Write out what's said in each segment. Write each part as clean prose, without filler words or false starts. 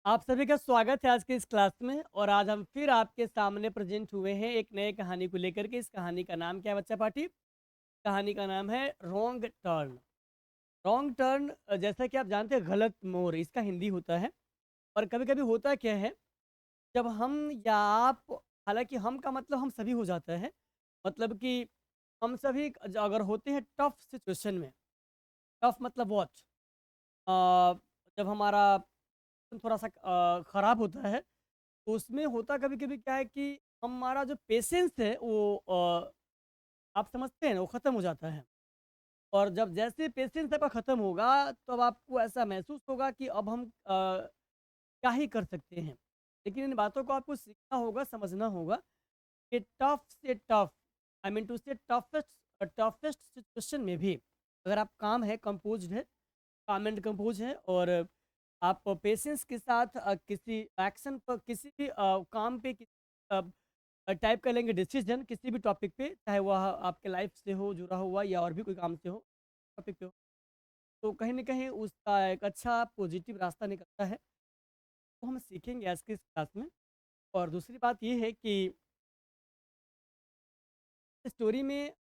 आप सभी का स्वागत है आज की इस क्लास में। और आज हम फिर आपके सामने प्रेजेंट हुए हैं एक नए कहानी को लेकर के। इस कहानी का नाम क्या है बच्चा पार्टी? कहानी का नाम है रॉन्ग टर्न। रॉन्ग टर्न जैसा कि आप जानते हैं गलत मोड़ इसका हिंदी होता है। और कभी कभी होता क्या है, जब हम या आप, हालांकि हम का मतलब हम सभी हो जाता है, मतलब कि हम सभी अगर होते हैं टफ सिचुएशन में। टफ मतलब वॉट, जब हमारा थोड़ा सा खराब होता है, तो उसमें होता कभी-कभी क्या है कि हमारा जो पेशेंस है वो आप समझते हैं ना, वो ख़त्म हो जाता है। और जब जैसे पेशेंस आपका ख़त्म होगा, तब आपको ऐसा महसूस होगा कि अब हम क्या ही कर सकते हैं। लेकिन इन बातों को आपको सीखना होगा, समझना होगा कि टफ़ से टफ़, आई मीन टू से टफ़ेस्ट सिचुएशन में भी अगर आप काम है, कंपोज़्ड है, काम एंड कंपोज़ है, और आप पेशेंस के साथ किसी एक्शन पर, किसी भी काम पे अ टाइप कर लेंगे डिसीजन किसी भी टॉपिक पे, चाहे वह आपके लाइफ से हो जुड़ा हुआ या और भी कोई काम से हो, टॉपिक पे हो, तो कहीं न कहीं उसका एक अच्छा पॉजिटिव रास्ता निकलता है। तो हम सीखेंगे आज की इस क्लास में। और दूसरी बात ये है कि स्टोरी में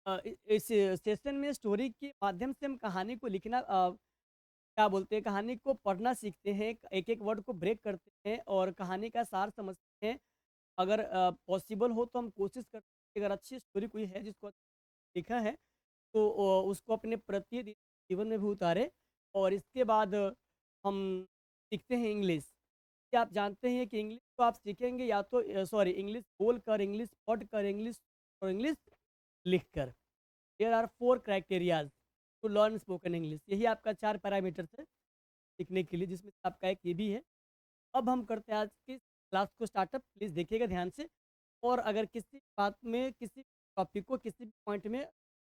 इस सेशन में स्टोरी के माध्यम से हम कहानी को लिखना, क्या बोलते हैं, कहानी को पढ़ना सीखते हैं, एक-एक वर्ड को ब्रेक करते हैं और कहानी का सार समझते हैं। अगर पॉसिबल हो तो हम कोशिश करते हैं कि अगर अच्छी स्टोरी कोई है जिसको लिखा है, तो उसको अपने प्रतिदिन जीवन में भी उतारें। और इसके बाद हम सीखते हैं इंग्लिश। क्या आप जानते हैं कि इंग्लिश को आप सीखेंगे या तो सॉरी, इंग्लिश बोलकर, इंग्लिश पढ़कर, इंग्लिश और इंग्लिश लिखकर। There are 4 criterias to learn spoken English. यही आपका 4 पैरामीटर्स है सीखने के लिए, जिसमें से आपका एक ये भी है। अब हम करते हैं आज की क्लास को स्टार्टअप, प्लीज़ देखिएगा ध्यान से। और अगर किसी बात में, किसी टॉपिक को, किसी भी पॉइंट में,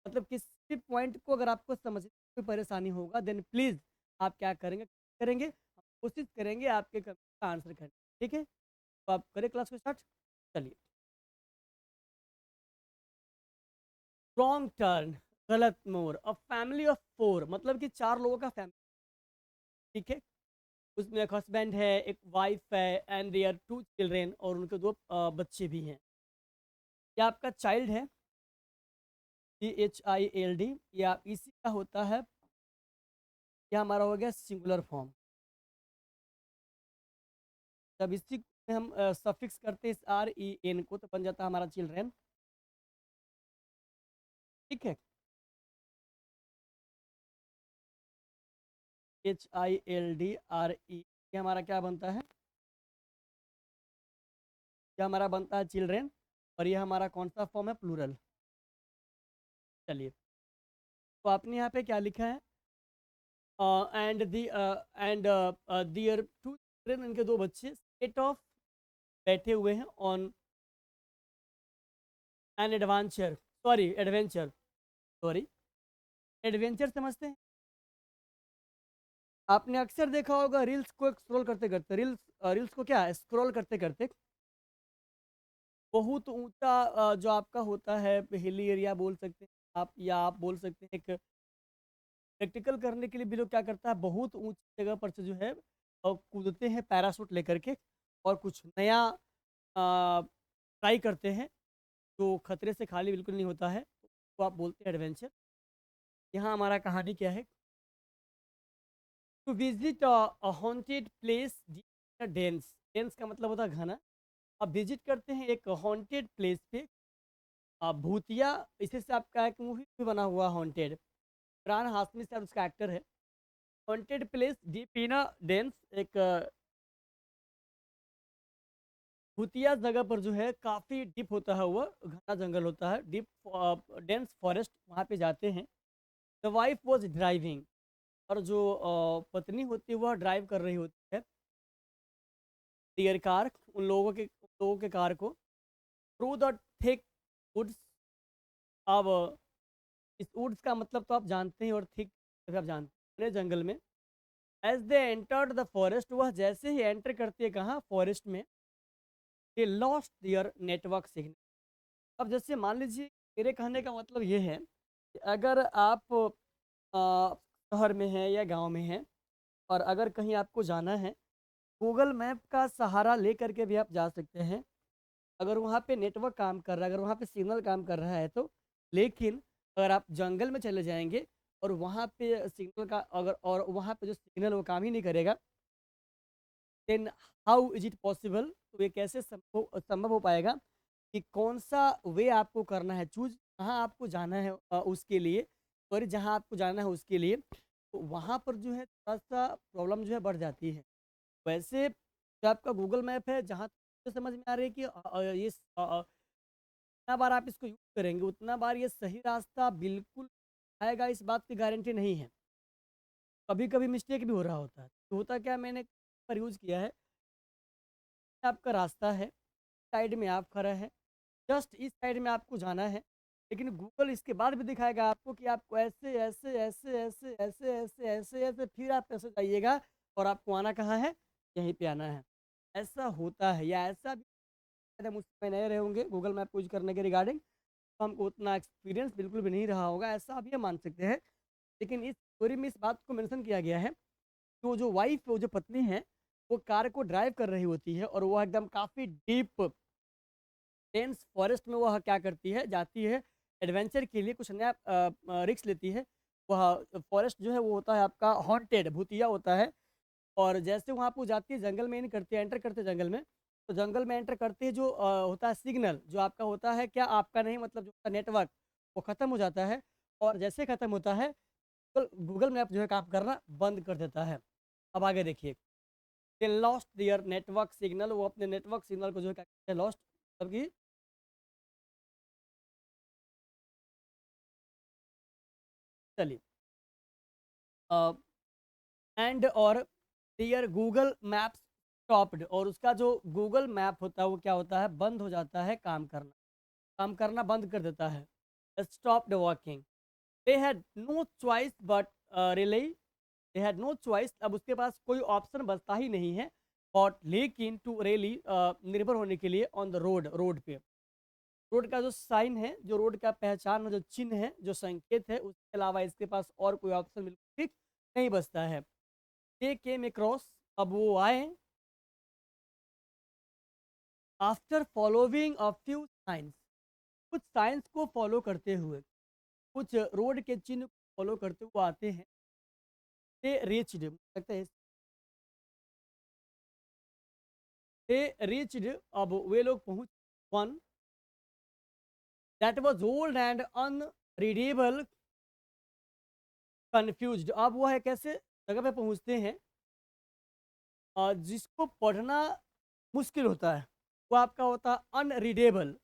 मतलब किसी भी पॉइंट को अगर आपको समझने में कोई परेशानी होगा, देन प्लीज़ आप क्या करेंगे करेंगे हम कोशिश करेंगे आपके कमेंट का आंसर करने, ठीक है? तो आप करें क्लास को स्टार्ट। चलिए। रॉन्ग टर्न, गलत मोड़, अ फैमिली ऑफ 4, मतलब कि 4 लोगों का फैमिली, ठीक है? उसमें एक हस्बैंड है, एक वाइफ है, एंड देयर 2 चिल्ड्रन, और उनके 2 बच्चे भी हैं। ये आपका चाइल्ड है, CHILD, या इसी का होता है, ये हमारा हो गया सिंगुलर फॉर्म। जब इसी में हम सफिक्स करते हैं इस REN को, तो बन जाता है हमारा चिल्ड्रन, ठीक है? HILDRE, ये हमारा क्या बनता है? ये हमारा बनता है चिल्ड्रन। और ये हमारा कौन सा फॉर्म है? प्लूरल। चलिए, तो आपने यहाँ पे क्या लिखा है? And the and their 2 children, इनके 2 बच्चे, सेट ऑफ, बैठे हुए हैं, on an adventure, sorry, adventure समझते हैं? आपने अक्सर देखा होगा रील्स को स्क्रॉल करते करते, रील्स को क्या स्क्रॉल करते करते, बहुत ऊंचा जो आपका होता है, हिली एरिया बोल सकते हैं आप, या आप बोल सकते हैं एक प्रैक्टिकल करने के लिए भी लोग क्या करता है, बहुत ऊंची जगह पर से जो है कूदते हैं पैराशूट लेकर के, और कुछ नया ट्राई करते हैं जो खतरे से खाली बिल्कुल नहीं होता है, तो आप बोलते हैं एडवेंचर। यहाँ हमारा कहानी क्या है? To visit a haunted place, dense, dense का मतलब होता है घना। अब विजिट करते हैं एक हॉन्टेड प्लेस पे, भूतिया, इसी से आपका एक मूवी भी बना हुआ हॉन्टेड, फरहान हाशमी साहब उसका एक्टर है। Haunted place deep in a dense, एक भूतिया जगह पर जो है, काफ़ी डीप होता है, वो घना जंगल होता है, डीप डेंस फॉरेस्ट, वहाँ पे जाते हैं। द वाइफ वॉज ड्राइविंग, और जो पत्नी होती है वह ड्राइव कर रही होती है डियर कार, उन लोगों के कार को, थ्रू द थिक वुड्स। अब इस वुड्स का मतलब तो आप जानते हैं, और थिक भी आप जानते हैं, जंगल में। As they entered the forest, वह जैसे ही एंटर करती है कहाँ, फॉरेस्ट में, they lost their network signal. अब जैसे मान लीजिए, मेरे कहने का मतलब ये है कि अगर आप शहर में हैं या गांव में हैं, और अगर कहीं आपको जाना है, गूगल मैप का सहारा ले करके भी आप जा सकते हैं। अगर वहाँ पे नेटवर्क काम कर रहा है, अगर वहाँ पे सिग्नल काम कर रहा है तो। लेकिन अगर आप जंगल में चले जाएँगे और वहाँ पे सिग्नल का अगर और वहाँ पे जो सिग्नल वो काम ही नहीं करेगा, then how is it possible? तो ये कैसे संभव हो पाएगा कि कौन-सा वे आपको करना है चूज़, कहाँ आपको जाना है उसके लिए, सॉरी जहाँ आपको जाना है उसके लिए, तो वहाँ पर जो है थोड़ा-सा प्रॉब्लम जो है बढ़ जाती है। वैसे जो आपका गूगल मैप है, जहाँ तक मुझे समझ में आ रही है कि जितना बार आप इसको यूज़ करेंगे, उतना बार ये सही रास्ता बिल्कुल आएगा, इस बात की गारंटी नहीं है। कभी-कभी मिस्टेक भी हो रहा होता है। तो होता क्या है, मैंने पर यूज़ किया है, आपका रास्ता है, साइड में आप खड़ा हैं, जस्ट इस साइड में आपको जाना है, लेकिन गूगल इसके बाद भी दिखाएगा आपको कि आपको ऐसे, ऐसे, ऐसे, ऐसे, ऐसे, ऐसे, ऐसे, ऐसे, फिर आप ऐसे जाइएगा और आपको आना कहाँ है? यहीं पे आना है। ऐसा होता है या ऐसा भी शायद हम उसमें नए रहे होंगे गूगल मैप यूज़ करने के रिगार्डिंग, तो हमको उतना एक्सपीरियंस बिल्कुल भी नहीं रहा होगा, ऐसा भी हम मान सकते हैं। लेकिन इस स्टोरी में इस बात को मेंशन किया गया है, कि वो जो वाइफ़, वो जो पत्नी है, वो कार को ड्राइव कर रही होती है और वो एकदम काफ़ी डीप डेंस फॉरेस्ट में वह क्या करती है, जाती है एडवेंचर के लिए, कुछ नया रिस्क लेती है। वह फॉरेस्ट जो है वो होता है आपका हॉन्टेड, भूतिया होता है। और जैसे वहाँ पे वो जाती है, जंगल में इन करती है, एंटर करते हैं जंगल में। तो जंगल में एंटर करते ही जो होता है सिग्नल, जो आपका होता है, क्या आपका नहीं मतलब जो उसका नेटवर्क, वो ख़त्म हो जाता है। और जैसे ख़त्म होता है, गूगल मैप जो है काम करना बंद कर देता है। अब आगे देखिए, दे लॉस्ट देयर नेटवर्क सिग्नल, वो अपने नेटवर्क सिग्नल को जो है क्या करते हैं, लॉस्ट, मतलब कि चलिए एंड और देयर गूगल मैप्स स्टॉप्ड, और उसका जो गूगल मैप होता है वो क्या होता है, बंद हो जाता है काम करना बंद कर देता है। Stopped working. They had no choice but rely they had no choice, अब उसके पास कोई ऑप्शन बचता ही नहीं है, बट लेकिन टू रेली निर्भर होने के लिए ऑन द रोड पे, रोड का जो साइन है, जो रोड का पहचान, जो चिन्ह है, जो संकेत है, उसके अलावा इसके पास और कोई ऑप्शन बिल्कुल भी नहीं बचता है। दे केम अक्रॉस, अब वो आए, after following a few science, कुछ साइंस को फॉलो करते हुए, कुछ रोड के चिन्ह को फॉलो करते हुए आते हैं। दे रीच्ड, लगता है दे रीच्ड, अब वे लोग पहुंच, one that was old and unreadable confused, अब वह एक ऐसे जगह पे पहुंचते हैं जिसको पढ़ना मुश्किल होता है, वो आपका होता है unreadable,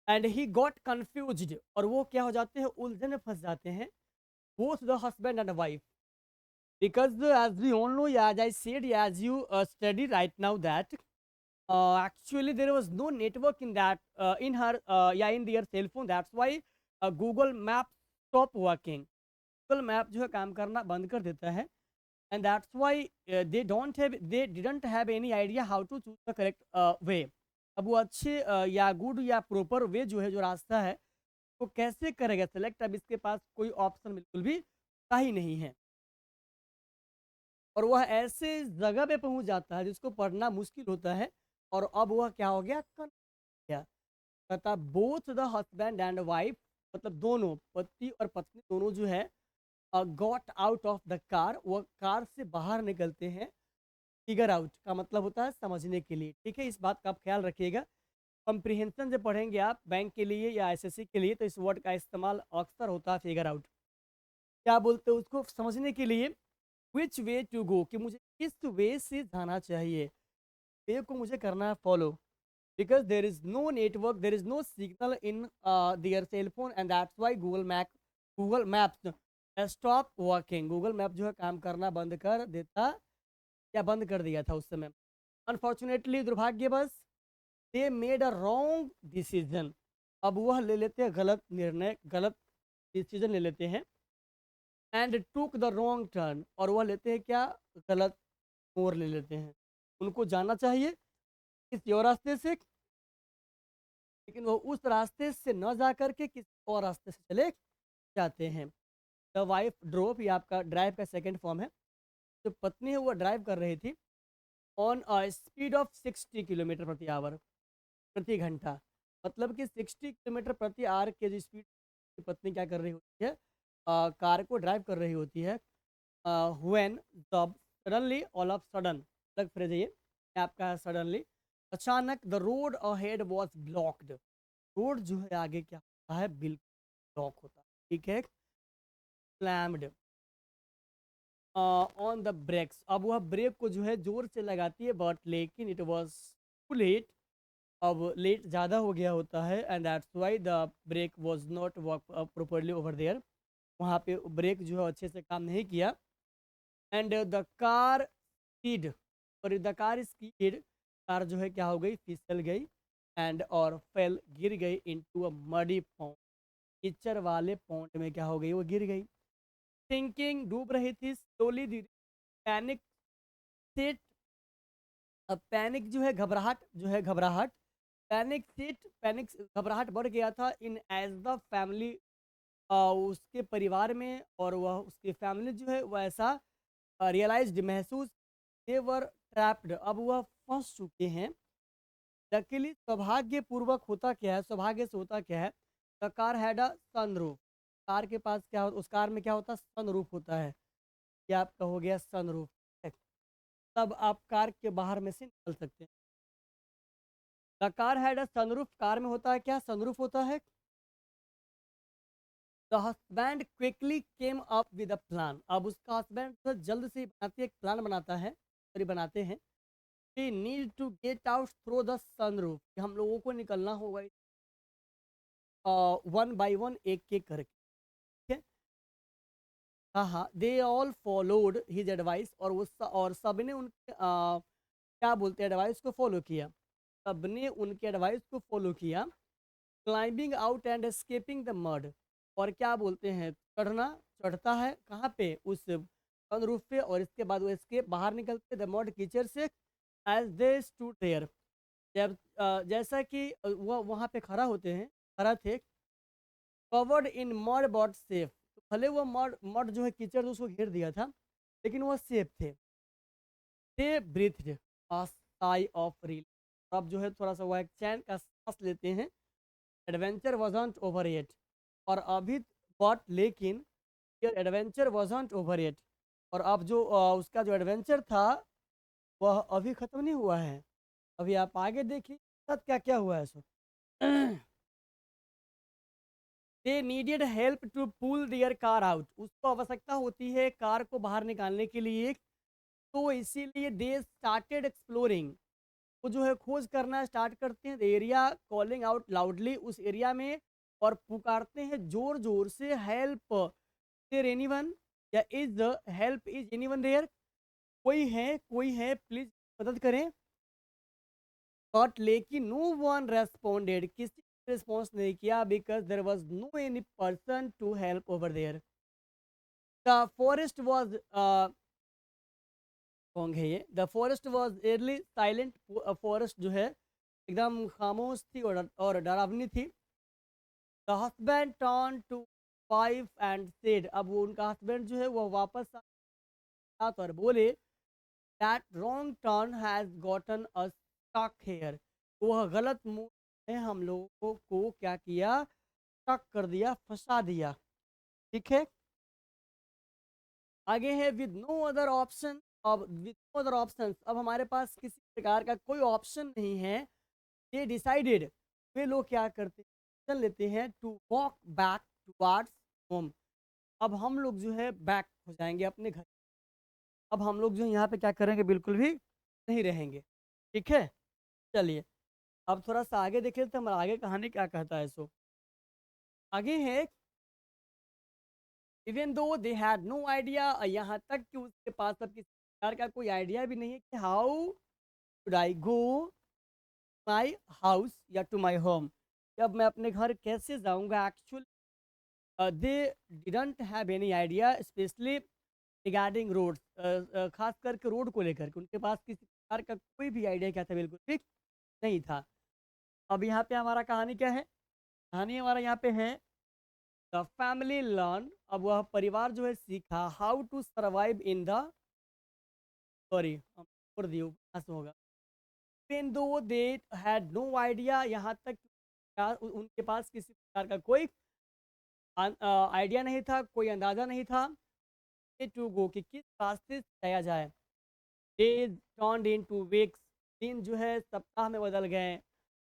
and he got confused, और वो क्या हो जाते हैं, उलझन में फंस जाते हैं, both the husband and wife, because as we all know, yeah, as I said, yeah, as you study right now that actually there was no network in that in her yeah, in their cell phone, that's why Google Map stopped working, Google Map जो है काम करना बंद कर देता है, and that's why they didn't have any idea how to choose the correct way, अब वो अच्छे या गुड या प्रॉपर वे जो है, जो रास्ता है, वो कैसे करेगा सेलेक्ट, अब इसके पास कोई ऑप्शन बिल्कुल भी था ही नहीं है, और वह ऐसे जगह पे पहुंच जाता है जिसको पढ़ना मुश्किल होता है, और अब वह क्या हो गया, गया, कहता both the husband and wife, मतलब दोनों पति और पत्नी दोनों जो है, got out of the car, वह कार से बाहर निकलते हैं, फिगर आउट का मतलब होता है समझने के लिए, ठीक है, इस बात का आप ख्याल रखिएगा। कंप्रीहेंशन जब पढ़ेंगे आप बैंक के लिए या एसएससी के लिए, तो इस वर्ड का इस्तेमाल अक्सर होता है, फिगर आउट, क्या बोलते हैं उसको, समझने के लिए, विच वे टू गो, कि मुझे किस वे से जाना चाहिए, वे को मुझे करना है follow, because there is no network, there is no signal in their cell phone, and that's why Google Maps stop working, Google Map जो है काम करना बंद कर देता, या बंद कर दिया था उस समय। अनफॉर्चुनेटली, दुर्भाग्यवश, they made a wrong decision, अब वह ले लेते हैं गलत निर्णय, गलत डिसीजन ले लेते हैं, and took the wrong turn, और वह लेते हैं क्या, गलत मोड़ ले लेते हैं, उनको जाना चाहिए किसी और रास्ते से, लेकिन वो उस रास्ते से न जा कर के किसी और रास्ते से चले जाते हैं। द वाइफ ड्रोव, ये आपका ड्राइव का सेकंड फॉर्म है, जो पत्नी है वो ड्राइव कर रही थी, on a speed of 60 kilometre प्रति आवर, प्रति घंटा। मतलब कि 60 किलोमीटर प्रति आवर के जो स्पीड की पत्नी क्या कर रही होती है, कार को ड्राइव कर रही होती है। व्हेन जब सडनली, ऑल ऑफ सडन, अलग फ्रेज है ये, आपका सडनली, अचानक, the road ahead was blocked. Road जो है आगे क्या होता है, बिल्कुल ब्लॉक होता है, ठीक है। स्लैम्ड ऑन द ब्रेक्स, अब वह ब्रेक को जो है जोर से लगाती है, बट लेकिन इट वाज टू लेट, अब लेट ज़्यादा हो गया होता है, and that's why the brake was not work properly over there. वहाँ पे ब्रेक जो है अच्छे से काम नहीं किया, एंड द कार स्पीड, और द कार स्पीड, कार जो है क्या हो गई, फिसल गई, एंड और फेल, गिर गई इनटू अ मडी पॉन्ड, कीचड़ वाले पॉन्ड में क्या हो गई, वो गिर गई। थिंकिंग, डूब रही थी, स्लोली, पैनिक सेट, अब पैनिक जो है घबराहट, जो है घबराहट, पैनिक सेट, पैनिक घबराहट बढ़ गया था इन एज द फैमिली, उसके परिवार में, और वह उसकी फैमिली जो है वह ऐसा रियलाइज्ड, महसूस, दे वर ट्रैप्ड, अब वह फंस चुके हैं। लकीली, सौभाग्यपूर्वक होता क्या है, सौभाग्य से होता क्या है, the car had a sunroof, car के पास क्या उस कार में क्या होता है, सनरूफ होता है, क्या आपका हो गया सनरूफ, तब आप कार के बाहर में से निकल सकते हैं। The car had a sunroof, car में होता है क्या, सनरूफ होता है। The husband quickly came up with a plan, अब उसका हस्बैंड जल्द से ही बनाते एक प्लान बनाता है, सॉरी बनाते हैं, we need to get out through the sunroof, कि हम लोगों को निकलना होगा वन बाय वन, एक एक करके, ठीक है। हाँ हाँ, they all followed his advice, और और सबने उनके क्या बोलते हैं, एडवाइस को फॉलो किया, सबने उनके एडवाइस को फॉलो किया। Climbing out and escaping the mud, और क्या बोलते हैं, चढ़ना, चढ़ता है कहाँ पे, उस सनरूफ पे, और इसके बाद वो एस्केप, बाहर निकलते द मड, कीचड़ से, एज दे स्टूड देयर, जब जैसा कि वह वहाँ पे खड़ा होते हैं, खड़ा थे, covered in mud but safe, भले वो मड मड जो है कीचड़ उसको घेर दिया था, लेकिन वो सेफ थे। They breathed a sigh of relief, अब जो है थोड़ा सा वो एक चैन का सांस लेते हैं। एडवेंचर वॉजंट ओवर एट, और अभी, बट लेकिन, your adventure wasn't over yet, और अब जो उसका जो एडवेंचर था वह अभी ख़त्म नहीं हुआ है, अभी आप आगे देखिए साथ क्या क्या हुआ है so. They needed help to pull their car out, उसको आवश्यकता होती है कार को बाहर निकालने के लिए, तो इसीलिए दे स्टार्टेड एक्सप्लोरिंग, वो जो है खोज करना स्टार्ट करते हैं, एरिया, कॉलिंग आउट लाउडली, उस एरिया में, और पुकारते हैं जोर जोर से, हेल्प, देयर एनीवन, या is help, is anyone there, कोई है प्लीज मदद करें, बट लेकिन नो वन रेस्पॉन्डेड, किसी ने रिस्पॉन्स नहीं किया, because there was no any person to help over there. The forest was, song है ये, the forest was eerily silent, forest जो है एकदम खामोश थी और डरावनी थी। The husband turn to wife and said, अब वो उनका हस्बैंड जो है वो वापस साथ और बोले, that wrong turn has gotten a stuck here, वह गलत मुंह ने हम लोगों को क्या किया, स्टक कर दिया, फंसा दिया, ठीक है। आगे है विद नो अदर ऑप्शन, अब विद नो अदर ऑप्शन, अब हमारे पास किसी प्रकार का कोई ऑप्शन नहीं है, ये डिसाइडेड, वे लोग क्या करते हैं, चल लेते हैं, to walk back towards home, अब हम लोग जो है बैक हो जाएंगे अपने घर, अब हम लोग जो है यहाँ पे क्या करेंगे, बिल्कुल भी नहीं रहेंगे, ठीक है। चलिए, अब थोड़ा सा आगे देख लेते हैं हमारा आगे कहानी क्या कहता है सो। आगे है, even though they had no idea, यहाँ तक कि उसके पास अब किसी प्रकार का कोई आइडिया भी नहीं है कि how should I go my house या टू माई होम, अब मैं अपने घर कैसे जाऊँगा, actually they didn't have any idea, specially regarding roads, खास करके रोड को लेकर के उनके पास किसी प्रकार का कोई भी आइडिया क्या था, बिल्कुल ठीक नहीं था। अब यहाँ पे हमारा कहानी क्या है, कहानी हमारा यहाँ पे है, द फैमिली लर्न, अब वह परिवार जो है सीखा, how to survive in the, sorry छोड़ दिए, उपन्यास होगा। Even though they had no idea, यहाँ तक उनके पास किसी प्रकार का कोई आइडिया नहीं था, कोई अंदाज़ा नहीं था टू गो कि किस रास्ते से जाया जाए। डेज टर्न्ड इनटू वीक्स, दिन जो है सप्ताह में बदल गए,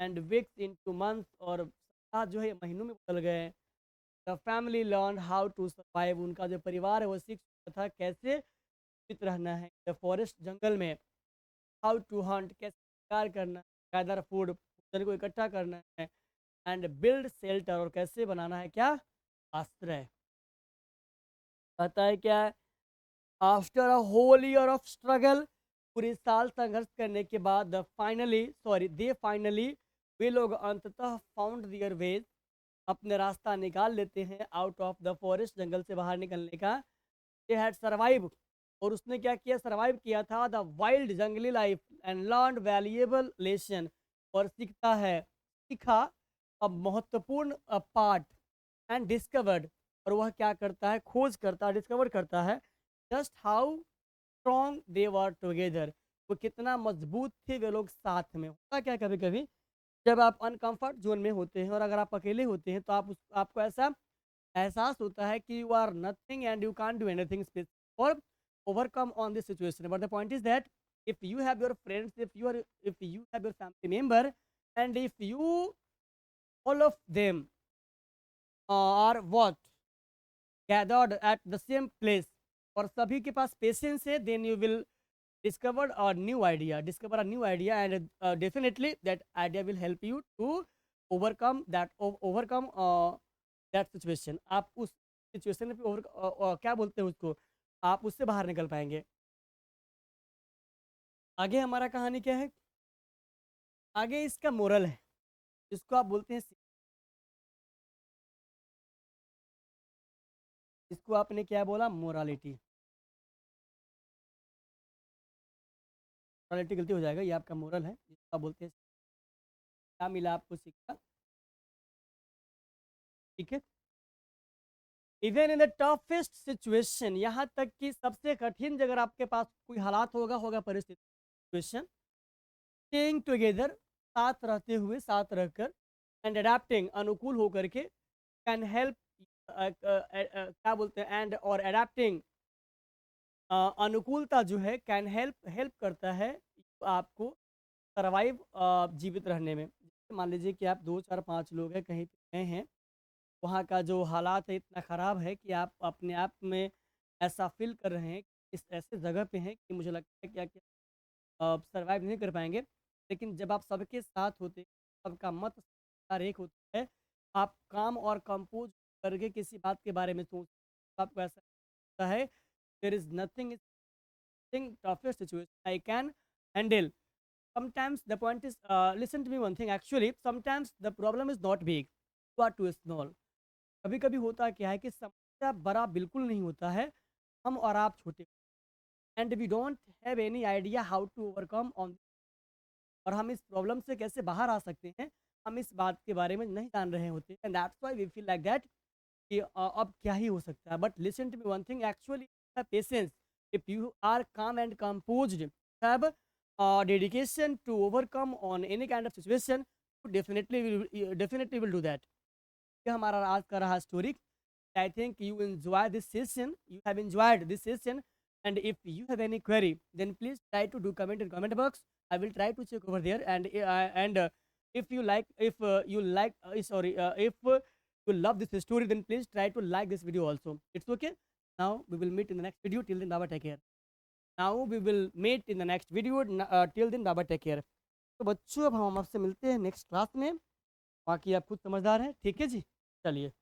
एंड वीक्स इनटू मंथ्स, और सप्ताह जो है महीनों में बदल गए। The family learn how to survive, उनका जो परिवार है वो सीख चुका था कैसे जीवित रहना है द फॉरेस्ट, जंगल में। हाउ टू हंट, कैसे शिकार करना है, गैदर फूड, भोजन को इकट्ठा करना है, एंड बिल्ड शेल्टर, और कैसे बनाना है क्या, आश्रय। कहता है क्या, after a whole year of struggle, पूरे साल संघर्ष करने के बाद दे फाइनली, वे लोग अंततः फाउंड दियर वेज, अपने रास्ता निकाल लेते हैं आउट ऑफ द फॉरेस्ट, जंगल से बाहर निकलने का। दे हैड सर्वाइव, और उसने क्या किया, सर्वाइव किया था द वाइल्ड जंगली life and learn valuable lesson, और सीखा अब महत्वपूर्ण पार्ट, एंड डिस्कवर्ड, और वह क्या करता है, खोज करता है, डिस्कवर करता है just how strong they were together, वो कितना मजबूत थे वे लोग साथ में। होता क्या, कभी कभी जब आप अनकंफर्ट जोन में होते हैं और अगर आप अकेले होते हैं तो आपको ऐसा एहसास होता है कि you are nothing and you can't do anything और overcome on this situation, but the point is that if you have your friends, if you have your family member, and if you all of them are what gathered at the same place, और सभी के पास patience है, then you will discover a new idea, and definitely that idea will help you to overcome that situation। आप उस situation में क्या बोलते हैं उसको, आप उससे बाहर निकल पाएंगे। आगे हमारा कहानी क्या है, आगे इसका मोरल है, जिसको आप बोलते हैं, इसको आपने क्या बोला, मोरालिटी। मोरालिटी गलती हो जाएगा, ये आपका मोरल है, जिसको आप बोलते हैं। क्या मिला आपको सीखा, ठीक है। Even in the toughest situation, यहाँ तक कि सबसे कठिन अगर आपके पास कोई हालात होगा परिस्थिति, सिचुएशन, स्टेइंग टुगेदर, साथ रहते हुए, साथ रहकर, एंड अडेप्टिंग, अनुकूल होकर के, कैन हेल्प, क्या बोलते हैं, एंड और अडेप्टिंग, अनुकूलता जो है, कैन हेल्प, हेल्प करता है आपको सर्वाइव, जीवित रहने में। जैसे मान लीजिए कि आप 2 4 5 लोग हैं, कहीं पे गए हैं, वहाँ का जो हालात है इतना ख़राब है कि आप अपने आप में ऐसा फील कर रहे हैं, इस ऐसे जगह पे हैं कि मुझे लगता है कि सर्वाइव नहीं कर पाएंगे। लेकिन जब आप सबके साथ होते हैं, सबका मत सार एक होता है, आप काम और कंपोज करके किसी बात के बारे में सोच, आपको ऐसा लगता है there is nothing toughest situation I can handle। Sometimes the point is, listen to me one thing, actually sometimes the problem is not big, you are too small। कभी कभी होता क्या है कि समस्या बड़ा बिल्कुल नहीं होता है, हम और आप छोटे, and we don't have any idea how to overcome on, और हम इस प्रॉब्लम से कैसे बाहर आ सकते हैं, हम इस बात के बारे में नहीं जान रहे होते, and that's why we feel like that कि अब क्या ही हो सकता है। But listen to me one thing, actually patience, if you are calm and composed, have dedication to overcome on any kind of situation, you definitely will do that। ये हमारा आज का रहा story. I think you enjoy this session, you have enjoyed this session, and if you have any query then please try to do comment in comment box, I will try to check over there, and if you like, if you love this story, then please try to like this video also, it's okay। Now we will meet in the next video, till then bye bye, take care। Now we will meet in the next video, till then bye bye, take care। तो बच्चों अब हम आपसे मिलते हैं next class में, बाकी आप खुद समझदार हैं, ठीक है जी, चलिए।